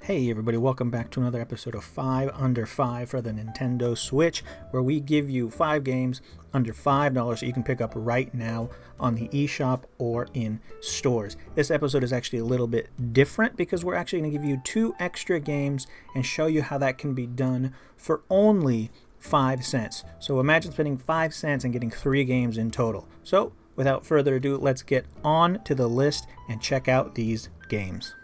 Hey everybody, welcome back to another episode of 5 Under 5 for the Nintendo Switch, where we give you 5 games under $5 that you can pick up right now on the eShop or in stores. This episode is actually a little bit different because we're actually going to give you 2 extra games and show you how that can be done for only 5 cents. So imagine spending 5 cents and getting 3 games in total. So without further ado, let's get on to the list and check out these games.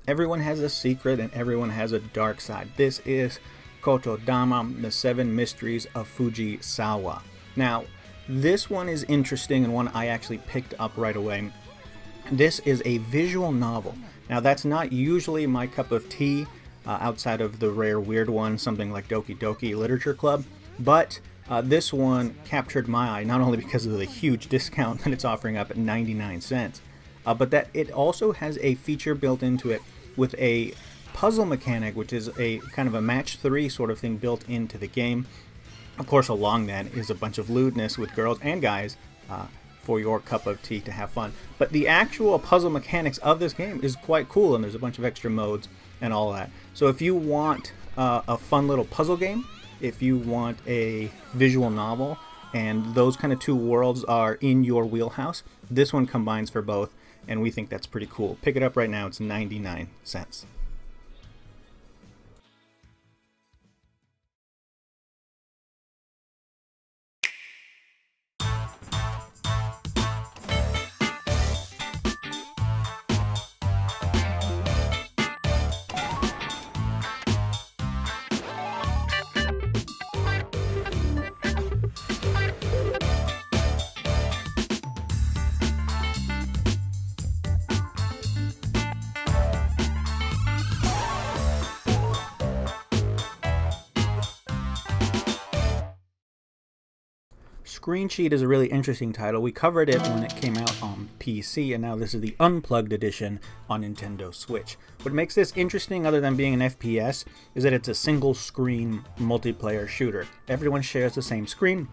Everyone has a secret and everyone has a dark side. This is Coco Dama, the 7 Mysteries of Fujisawa. Now, this one is interesting and one I actually picked up right away. This is a visual novel. Now, that's not usually my cup of tea outside of the rare weird one, something like Doki Doki Literature Club, but this one captured my eye not only because of the huge discount that it's offering up at 99 cents, but that it also has a feature built into it with a puzzle mechanic, which is a kind of a match 3 sort of thing built into the game. Of course, along that is a bunch of lewdness with girls and guys for your cup of tea to have fun. But the actual puzzle mechanics of this game is quite cool, and there's a bunch of extra modes and all that. So if you want a fun little puzzle game, if you want a visual novel, and those kind of 2 worlds are in your wheelhouse, this one combines for both. And we think that's pretty cool. Pick it up right now. It's 99 cents. Screen Sheet is a really interesting title. We covered it when it came out on PC, and now this is the Unplugged edition on Nintendo Switch. What makes this interesting, other than being an FPS, is that it's a single-screen multiplayer shooter. Everyone shares the same screen,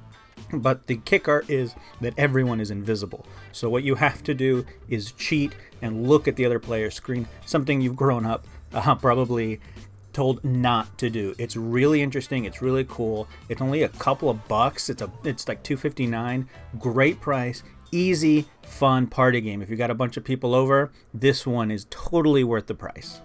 but the kicker is that everyone is invisible. So what you have to do is cheat and look at the other player's screen, something you've grown up probably told not to do. It's really interesting. It's really cool. It's only a couple of bucks. It's like $2.59. Great price. Easy, fun party game. If you got a bunch of people over, this one is totally worth the price.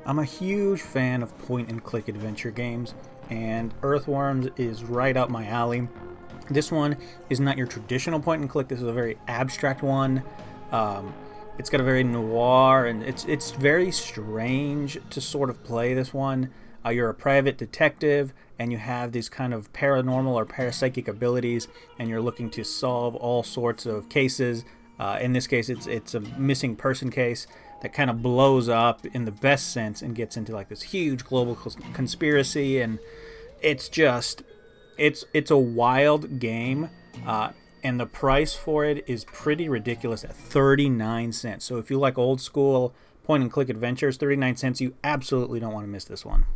I'm a huge fan of point-and-click adventure games, and Earthworms is right up my alley. This one is not your traditional point-and-click. This is a very abstract one. It's got a very noir, and it's very strange to sort of play this one. You're a private detective, and you have these kind of paranormal or parapsychic abilities, and you're looking to solve all sorts of cases. In this case, it's a missing person case that kind of blows up in the best sense and gets into like this huge global conspiracy, and it's a wild game. And the price for it is pretty ridiculous at 39 cents. So if you like old school point and click adventures, 39 cents, you absolutely don't want to miss this one.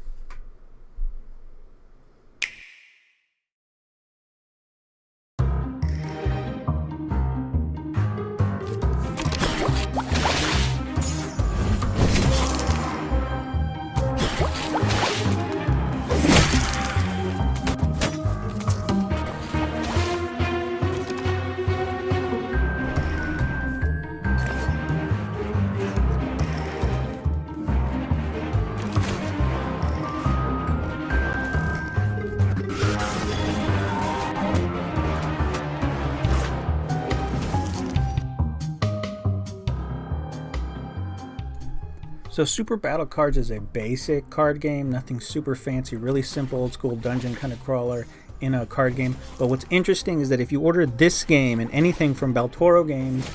So Super Battle Cards is a basic card game, nothing super fancy, really simple old school dungeon kind of crawler in a card game. But what's interesting is that if you order this game and anything from Baltoro Games,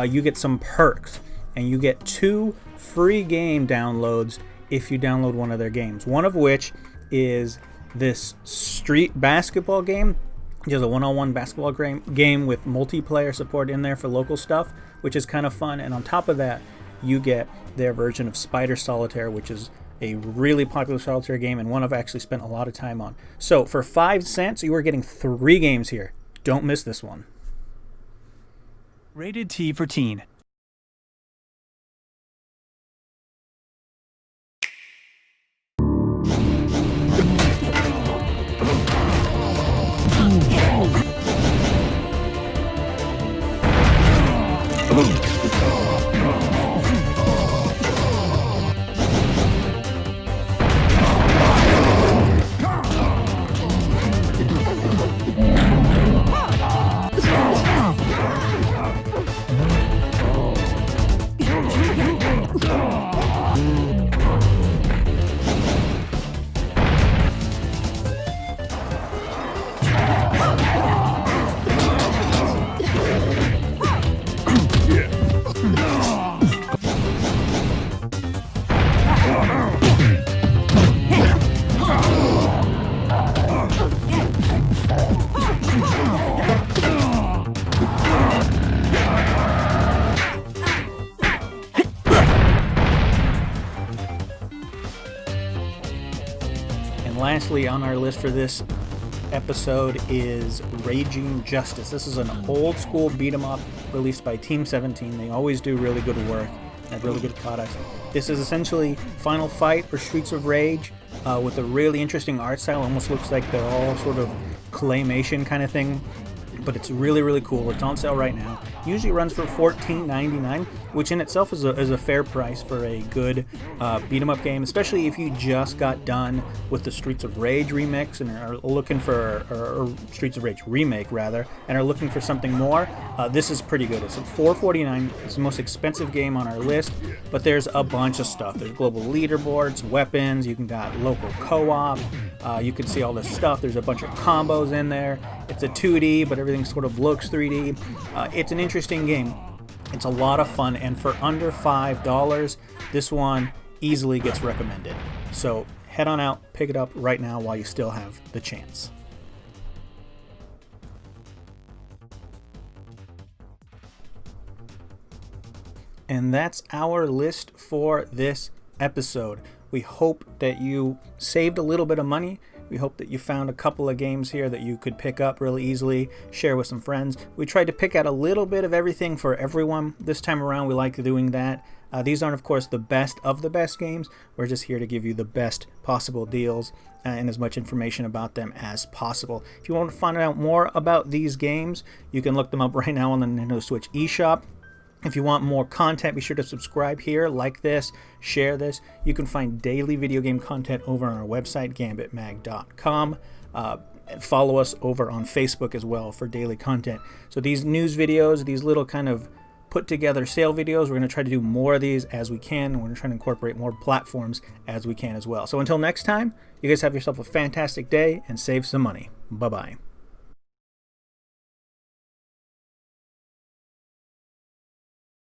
you get some perks, and you get 2 free game downloads if you download one of their games. One of which is this street basketball game. There's a one-on-one basketball game with multiplayer support in there for local stuff, which is kind of fun. And on top of that, you get their version of Spider Solitaire, which is a really popular solitaire game and one I've actually spent a lot of time on. So for 5 cents, you are getting 3 games here. Don't miss this one. Rated T for teen. Lastly on our list for this episode is Raging Justice. This is an old school beat 'em up released by Team 17. They always do really good work and have really good products. This is essentially Final Fight or Streets of Rage with a really interesting art style. Almost looks like they're all sort of claymation kind of thing, but it's really, really cool. It's on sale right now. Usually runs for $14.99, which in itself is a fair price for a good beat 'em up game, especially if you just got done with the Streets of Rage remix and are looking for, or Streets of Rage remake rather, and are looking for something more. This is pretty good. It's at $4.49. It's the most expensive game on our list, but there's a bunch of stuff. There's global leaderboards, weapons, you can got local co-op, you can see all this stuff. There's a bunch of combos in there. It's a 2D, but everything sort of looks 3D. It's an interesting game. It's a lot of fun, and for under $5, this one easily gets recommended. So head on out, pick it up right now while you still have the chance. And that's our list for this episode. We hope that you saved a little bit of money. We hope that you found a couple of games here that you could pick up really easily, share with some friends. We tried to pick out a little bit of everything for everyone. This time around, we like doing that. These aren't, of course, the best of the best games. We're just here to give you the best possible deals and as much information about them as possible. If you want to find out more about these games, you can look them up right now on the Nintendo Switch eShop. If you want more content, be sure to subscribe here, like this, share this. You can find daily video game content over on our website, gambitmag.com. And follow us over on Facebook as well for daily content. So these news videos, these little kind of put together sale videos. We're going to try to do more of these as we can, and we're going to try to incorporate more platforms as we can as well. So until next time, you guys have yourself a fantastic day and save some money. Bye-bye.